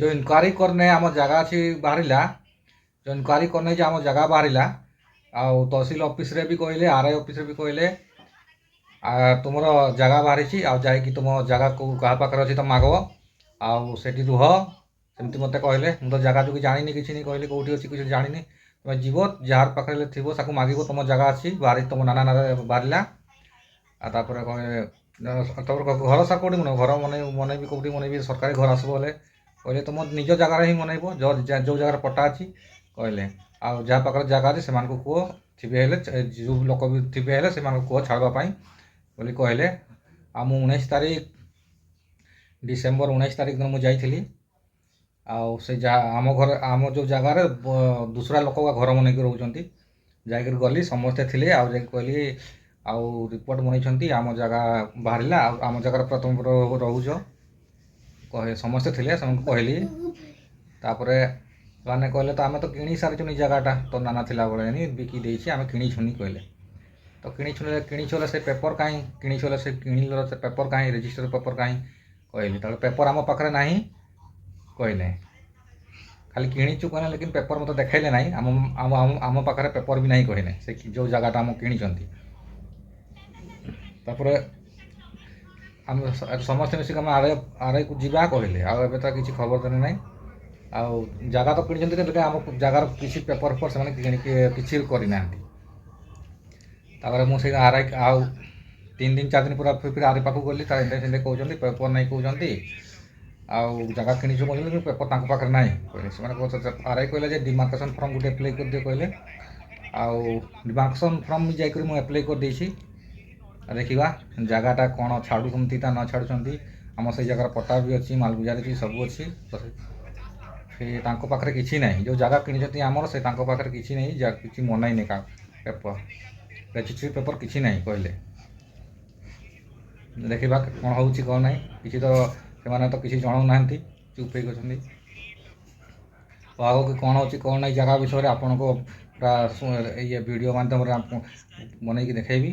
जो इनक्वारी करने आम जगह अच्छी बाहर जो इनक्वारी करने आम जगह बाहर आउ तहसिल ऑफिस रे भी कहले आरआई ऑफिस रे भी कहले तुम जगह बाहरी आई तुम जगह को क्या पाखे अच्छी तुम मागव आठी रुह सेमती मत कहले मुझे जगह जो जानी कि नहीं कहले कौटी अच्छी किसी जानी तुम जीव जार पाखे थी मागिब तुम जगह अच्छी बाहरी तुम नाना ना बाहरला तापर घर सार कौटी मन घर मन भी कौटी मन भी सरकारी घर आसब बोले कहले तुम निज जगार ही मनइब जो जगार पट्टा अच्छी कहले आ जहाँ पाखे जगह अच्छी से कह थे जो लोक भी थे से कह छाड़वाई बोली कहले आ मु 19 तारीख डिसेम्बर 19 तारीख दिन मुझे जाइली से आम घर आम जो जगार दूसरा लोक घर मन रोच जाकर गली समस्ते थे कहली आउ रिपोर्ट बनई आम जगह बाहर आम जगार प्रथम रोच कहे समस्ते थे कहली तापर मैंने कहले तो आम तो किणी सारी जगहटा तो नाना थिला बेले बिकी देसी आम किणी छुनी कहले तो किणी छुले से पेपर कहीं किणी छुले से किणीर से पेपर कहीं रेजिस्टर पेपर कहीं कहले तो पेपर आम पाखे ना कहले खाली किणीचु कहले लेकिन पेपर मत देखले ना आम पाखे पेपर भी नहीं कहले से जो जगहटा आम किणी तापर आम समस्त मिसिक आम आरआई को जीवा कहले आबे तो किसी खबर देने ना आउ जगह तो किणी आम जगार किसी पेपर फेपर से किसी करना मुझे आरआई आउ 3 दिन 4 दिन पूरा फिर आरआई पाक गली कहते पेपर नहीं कहते आउ जगह किणीचु कहते पेपर पाखे ना कहले आरआई कहले डिमार्केशन फर्म गोटे एप्लाई कर दिए कहले आउ डिमार्केशन फर्म जाकर मुझे एप्लाई कर देसी देखा जगहटा कौन छाड़ुं न छाड़ुं आम से जगार पट्टा भी अच्छी मालगुजारी सब अच्छी पाखे किसी ना जो जगह किणी आमर से पाखे किसी नहीं किसी मनाई नहीं का पेपर रेजिस्ट्री पेपर किसी ना कहले देखा कौन हो कौन ना किसी तो से किसी जनाऊ ना चुप हो आगे कौन हो कौन ना जगह विषय आपन को पूरा ये वीडियो माध्यम बनई देखेबी।